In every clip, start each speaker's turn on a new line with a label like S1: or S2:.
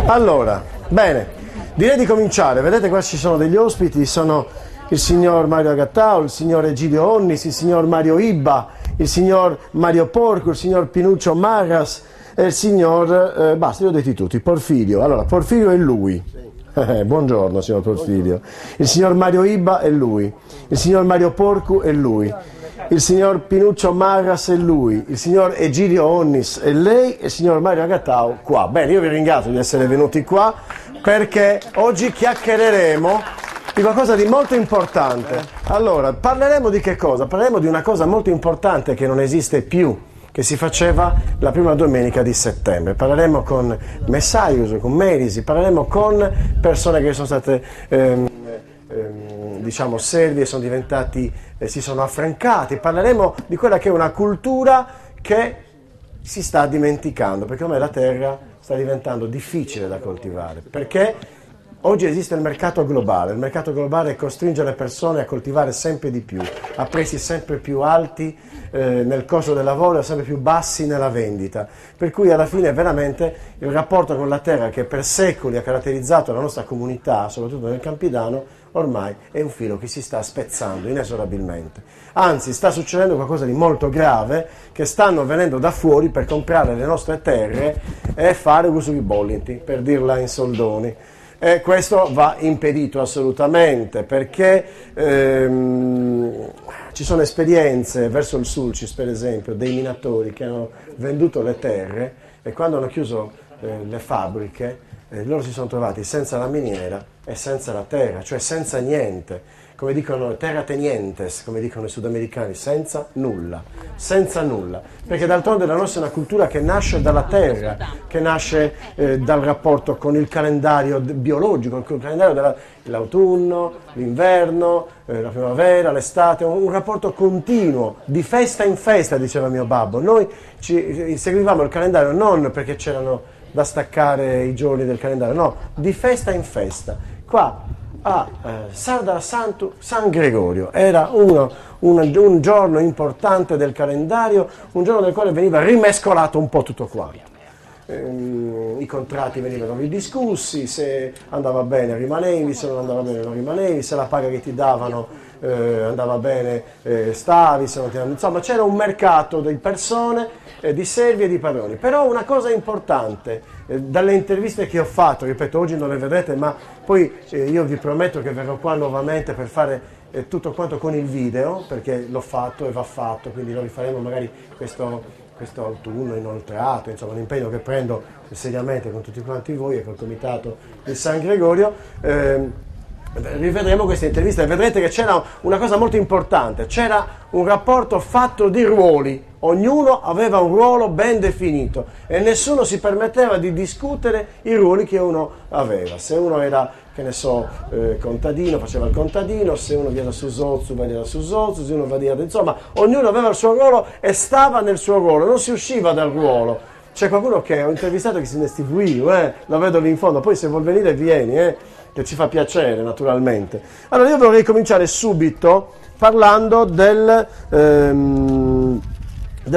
S1: Allora, bene, direi di cominciare. Vedete qua ci sono degli ospiti, sono il signor Mario Agattau, il signor Egidio Onnis, il signor Mario Ibba, il signor Mario Porcu, il signor Pinuccio Marras e il signor, basta, li ho detti tutti, Porfirio. Allora, Porfirio è lui. Buongiorno signor Porfirio. Il signor Mario Ibba è lui, il signor Mario Porcu è lui, il signor Pinuccio Marras è lui, il signor Egidio Onnis è lei e il signor Mario Agattau qua. Bene, io vi ringrazio di essere venuti qua perché oggi chiacchiereremo di qualcosa di molto importante. Allora, parleremo di che cosa? Parleremo di una cosa molto importante che non esiste più, che si faceva la prima domenica di settembre. Parleremo con Messaius, con Merisi, parleremo con persone che sono state diciamo servi e sono diventati, si sono affrancati. Parleremo di quella che è una cultura che si sta dimenticando, perché ormai la terra sta diventando difficile da coltivare, perché oggi esiste il mercato globale costringe le persone a coltivare sempre di più, a prezzi sempre più alti nel costo del lavoro e sempre più bassi nella vendita, per cui alla fine veramente il rapporto con la terra che per secoli ha caratterizzato la nostra comunità, soprattutto nel Campidano, ormai è un filo che si sta spezzando inesorabilmente. Anzi, sta succedendo qualcosa di molto grave, che stanno venendo da fuori per comprare le nostre terre e fare uso di bolliti, per dirla in soldoni. E questo va impedito assolutamente, perché ci sono esperienze verso il Sulcis, per esempio, dei minatori che hanno venduto le terre e quando hanno chiuso le fabbriche loro si sono trovati senza la miniera e senza la terra, cioè senza niente, come dicono terratenientes, come dicono i sudamericani, senza nulla, perché d'altronde la nostra è una cultura che nasce dalla terra, che nasce dal rapporto con il calendario biologico, il calendario dell'autunno, l'inverno, la primavera, l'estate, un rapporto continuo, di festa in festa, diceva mio babbo. Noi seguivamo il calendario non perché c'erano da staccare i giorni del calendario, no, di festa in festa. Qua a Sardara Santu San Gregorio era un giorno importante del calendario, un giorno nel quale veniva rimescolato un po' tutto quanto. I contratti venivano ridiscussi, se andava bene rimanevi, se non andava bene non rimanevi, se la paga che ti davano andava bene stavi, se non ti... insomma c'era un mercato di persone, di servi e di padroni. Però una cosa importante, dalle interviste che ho fatto, ripeto, oggi non le vedrete, ma poi io vi prometto che verrò qua nuovamente per fare tutto quanto con il video, perché l'ho fatto e va fatto, quindi lo rifaremo magari questo autunno inoltrato, insomma un impegno che prendo seriamente con tutti quanti voi e col comitato di San Gregorio. Rivedremo queste interviste e vedrete che c'era una cosa molto importante, c'era un rapporto fatto di ruoli, ognuno aveva un ruolo ben definito e nessuno si permetteva di discutere i ruoli che uno aveva. Se uno era, che ne so, contadino, faceva il contadino, se uno viene su Sozzu, veniva su Sozzu, se uno veniva, insomma, ognuno aveva il suo ruolo e stava nel suo ruolo, non si usciva dal ruolo. C'è qualcuno che ho intervistato che si ne stivuì, lo vedo lì in fondo, poi se vuol venire vieni, che ci fa piacere naturalmente. Allora io vorrei cominciare subito parlando della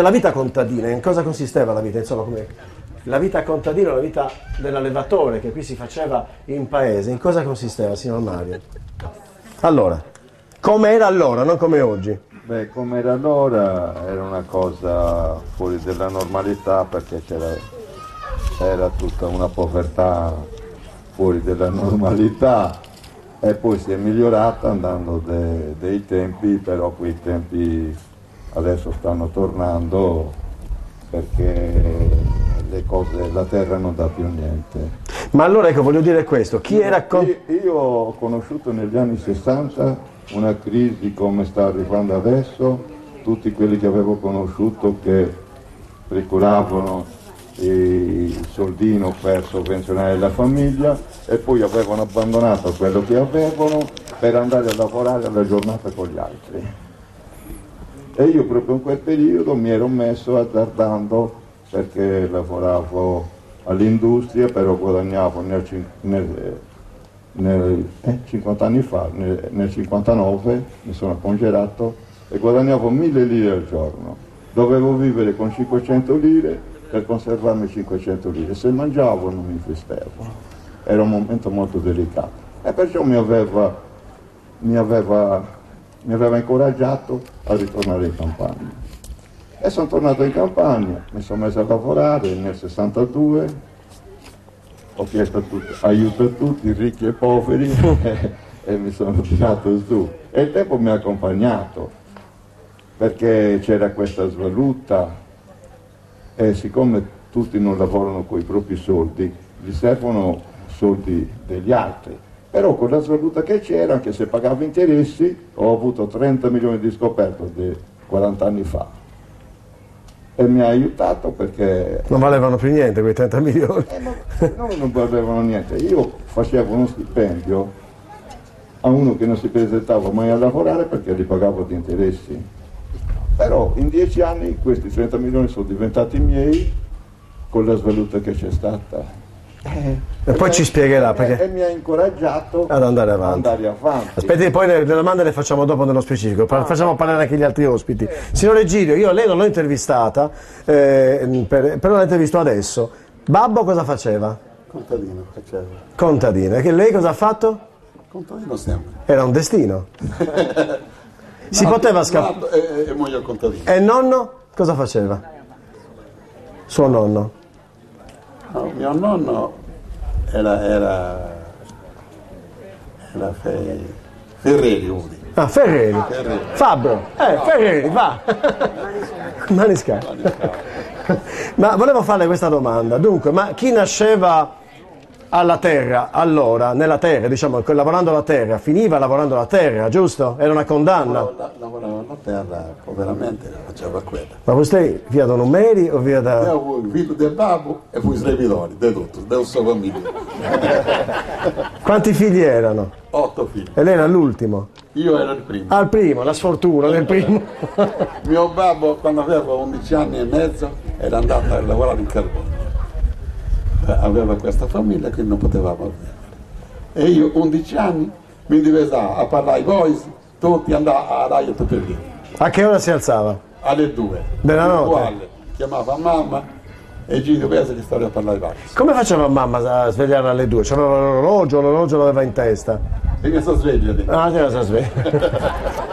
S1: vita contadina, in cosa consisteva la vita, insomma, come la vita contadina, la vita dell'allevatore che qui si faceva in paese, in cosa consisteva, signor Mario? Allora, come era allora, non come oggi?
S2: Beh, come era allora era una cosa fuori della normalità, perché era tutta una povertà fuori della normalità, e poi si è migliorata andando dei tempi, però quei tempi adesso stanno tornando perché le cose, la terra non dà più niente.
S1: Ma allora ecco, voglio dire questo,
S2: io ho conosciuto negli anni 60 una crisi come sta arrivando adesso, tutti quelli che avevo conosciuto che procuravano il soldino per sovvenzionare la famiglia e poi avevano abbandonato quello che avevano per andare a lavorare alla giornata con gli altri. E io proprio in quel periodo mi ero messo azzardando, perché lavoravo all'industria, però guadagnavo nel 50 anni fa, nel 59 mi sono congelato e guadagnavo 1000 lire al giorno. Dovevo vivere con 500 lire per conservarmi 500 lire. Se mangiavo non mi festavo, era un momento molto delicato e perciò mi aveva incoraggiato a ritornare in campagna. E sono tornato in campagna, mi sono messo a lavorare nel 62, ho chiesto aiuto a tutti, ricchi e poveri, e mi sono tirato su. E il tempo mi ha accompagnato, perché c'era questa svaluta e siccome tutti non lavorano con i propri soldi, gli servono soldi degli altri. Però con la svaluta che c'era, anche se pagavo interessi, ho avuto 30 milioni di scoperto 40 anni fa. E mi ha aiutato perché...
S1: Non valevano più niente quei 30 milioni.
S2: Non valevano niente. Io facevo uno stipendio a uno che non si presentava mai a lavorare perché li pagavo di interessi. Però in 10 anni questi 30 milioni sono diventati miei con la svaluta che c'è stata.
S1: E poi ci spiegherà perché...
S2: E mi ha incoraggiato
S1: ad andare avanti. Aspetti, poi le domande le facciamo dopo nello specifico, facciamo parlare anche gli altri ospiti. Signor Egidio, io lei non l'ho intervistata, però l'ho intervistato adesso. Babbo cosa faceva?
S3: Contadino faceva.
S1: Contadino. E che lei cosa ha fatto?
S3: Contadino sempre.
S1: Era un destino. Si poteva scappare.
S3: E muoio contadino.
S1: E il nonno cosa faceva? Suo nonno?
S3: No, mio nonno era Ferreri, vuol dire.
S1: Ah, Ferreri. Fabbro. Ferreri, va. Maniscalco. Ma volevo farle questa domanda. Dunque, ma chi nasceva alla terra, allora, nella terra, diciamo, lavorando la terra, finiva lavorando la terra, giusto? Era una condanna.
S3: Lavorava la terra, poveramente, faceva quella.
S1: Ma vostè via da numeri o via da...
S3: Io fui figlio del babbo e fui servidore, di tutto, della sua famiglia.
S1: Quanti figli erano?
S3: 8 figli.
S1: E lei era l'ultimo?
S3: Io ero il primo.
S1: Ah, il primo, la sfortuna del primo.
S3: Mio babbo, quando aveva 11 anni e mezzo, era andato a lavorare in carbone. Aveva questa famiglia che non potevamo avere. E io, 11 anni, mi divesavo a parlare ai boys, tutti andavano a Radio Tupperino.
S1: A che ora si alzava?
S3: Alle 2.
S1: Della notte?
S3: Uguale. Chiamava mamma e Gino pensa che stava a parlare ai boys.
S1: Come faceva mamma a svegliarla alle 2? C'aveva l'orologio l'aveva in testa?
S3: E mi sta sveglia.
S1: Ah, te la sa sveglia.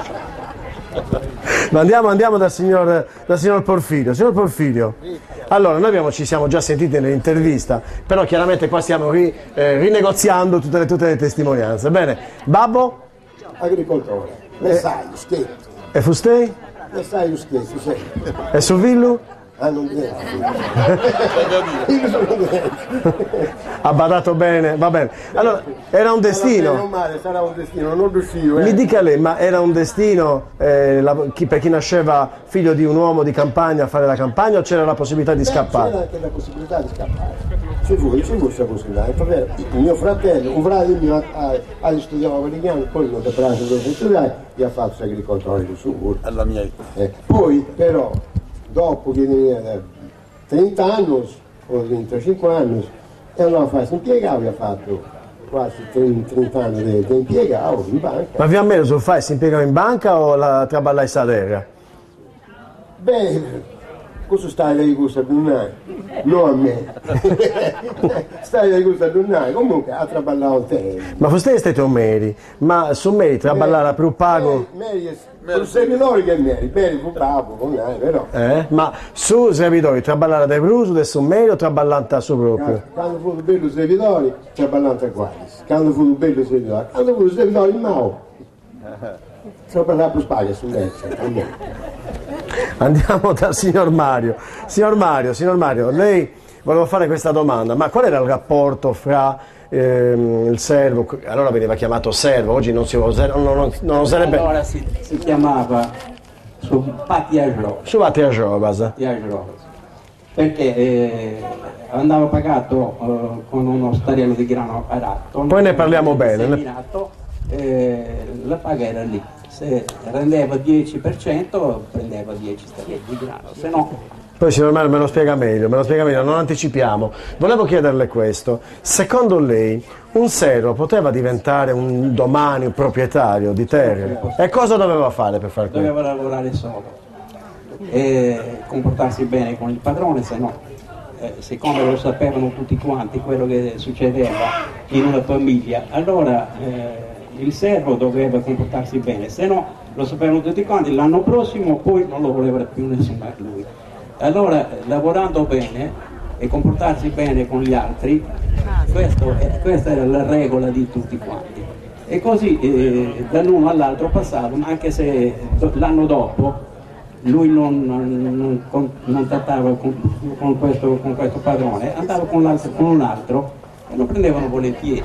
S1: Ma andiamo dal signor Porfirio. Signor Porfirio, allora noi ci siamo già sentiti nell'intervista, però chiaramente qua stiamo rinegoziando tutte le testimonianze. Bene, babbo?
S4: Agricoltore, le sai, schietto.
S1: E fustei?
S4: Le sai, lo schietto, sì.
S1: E su Villu?
S4: Ah, non viene.
S1: Ha badato bene, va bene. Allora, era un destino.
S4: Sarà un destino, non riuscivo.
S1: Mi dica lei, ma era un destino per chi nasceva figlio di un uomo di campagna a fare la campagna o c'era la possibilità di scappare?
S4: C'era anche la possibilità di scappare. Ci fu questa possibilità. Mio fratello, un fratello mio, ha studiato americano, poi non saprà dove studiare e ha fatto agricoltore di suo.
S3: Alla mia età.
S4: Poi, però, dopo che aveva 30 anni o 35 anni e andava a fare, si impiegava e ha fatto quasi 30 anni di impiegato in banca.
S1: Ma vi ha messo fare, si impiegava in banca o la traballai sa terra?
S4: Beh, cosa stai lì gusto a Dunnai? Non a me. Stai lì gusto a Dunnai, comunque ha traballato te.
S1: Ma vostè siete un meri, ma su meri traballare più pago?
S4: Sono servidori che Meri fu bravo, però.
S1: Ma su servidori traballare dai brusu, del sommerio o traballante su proprio?
S4: Quando fu bello servidori, traballante qua. Quando fu bello servidori, quando fu servidori in mano. Traballare più spagna su me.
S1: Andiamo dal signor Mario. Signor Mario, lei volevo fare questa domanda, ma qual era il rapporto fra il servo, allora veniva chiamato servo, oggi non si usa, non sarebbe...
S5: Allora si chiamava su Patiagiò.
S1: Su Patiagiò,
S5: perché andava pagato con uno stariello di grano aratto.
S1: Poi ne parliamo bene.
S5: Seminato, la paga era lì. Se rendeva 10% prendeva 10 starielli di grano, se no...
S1: Poi signor Mario me lo spiega meglio, non anticipiamo. Volevo chiederle questo, secondo lei un servo poteva diventare domani un proprietario di terre? E cosa doveva fare per fare questo?
S5: Doveva lavorare solo e comportarsi bene con il padrone, se no siccome lo sapevano tutti quanti quello che succedeva in una famiglia, allora il servo doveva comportarsi bene, se no lo sapevano tutti quanti, l'anno prossimo poi non lo voleva più nessuno lui. Allora, lavorando bene e comportarsi bene con gli altri, questa era la regola di tutti quanti. E così dall'uno all'altro passavano, anche se l'anno dopo lui non trattava con questo padrone, andava con un altro e lo prendevano volentieri,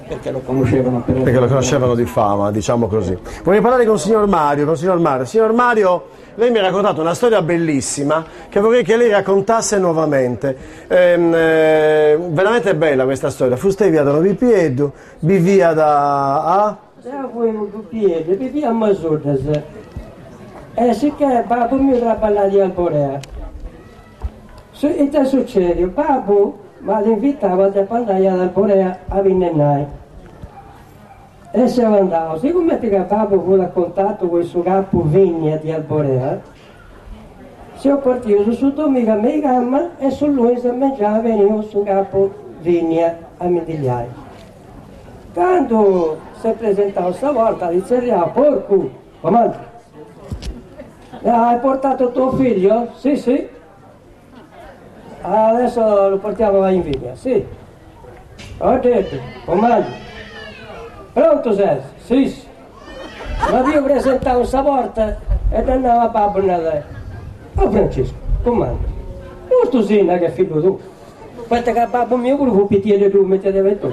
S5: perché lo conoscevano
S1: di fama, diciamo così. Vorrei parlare con il signor Mario. Signor Mario, lei mi ha raccontato una storia bellissima che vorrei che lei raccontasse nuovamente. Veramente bella questa storia. Fuste via da Novipiedu, vivia da
S6: Novipiedu, vivia a Masudas. E sicché babbo mio trabalha di Alborea. E che succede? Babbo mi invitava ad andare ad Alborea a Vinnenai. E se andavo, siccome che babbo fu a contatto con il suo capo Vigna di Alborea, si è partito su domenica mi gamma e su lui si mangiava veniva il suo capo Vigna a Medigliai. Quando si è presentato stavolta, disse porco, comando. Hai portato tuo figlio? Sì, sì. Adesso lo portiamo in Vigna, sì. Ho detto, comando. Pronto sei? Sì, sì. Ma io presentavo stavolta e andavo a babbo nella. Oh Francesco, comando. Non sto sinna che è figlio tu. Aspetta che babbo mio pure fu pitiere tu, mettete tu.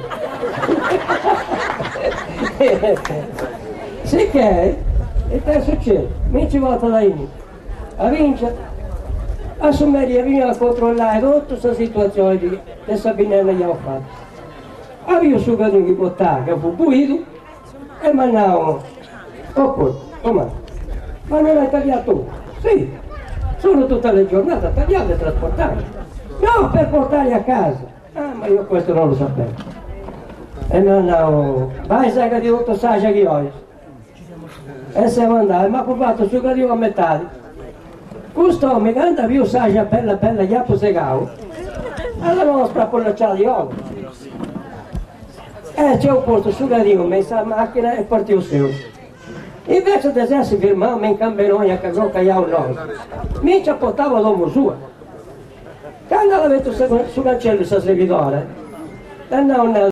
S6: Sì che è? E che succede? Mi ci volta da lì, a vincere, a sommeria veniva a controllare tutta questa situazione di Sabinella gli ho fatto. Avevo su che mi portava, che fu pulito, e mi andavo, oppure, com'è? Ma non hai tagliato tu? Sì, sono tutte le giornate a tagliare e trasportare. No, per portarli a casa. Ah, ma io questo non lo sapevo. E mi andavo, vai sai che di tutto sai che ho. E siamo andati, ma ho fatto su che arrivo a metà. Questo mi canta più saggia bella bella gli appo segavo. Allora ho sprappolacciato di olio. C'è un posto su che arrivo, messa la macchina e partito su. Invece di essersi firmato in Camberogna che non cagliavo noi, mi ci portavo l'uomo sua. Quando l'avete su cancello il servitore, andavo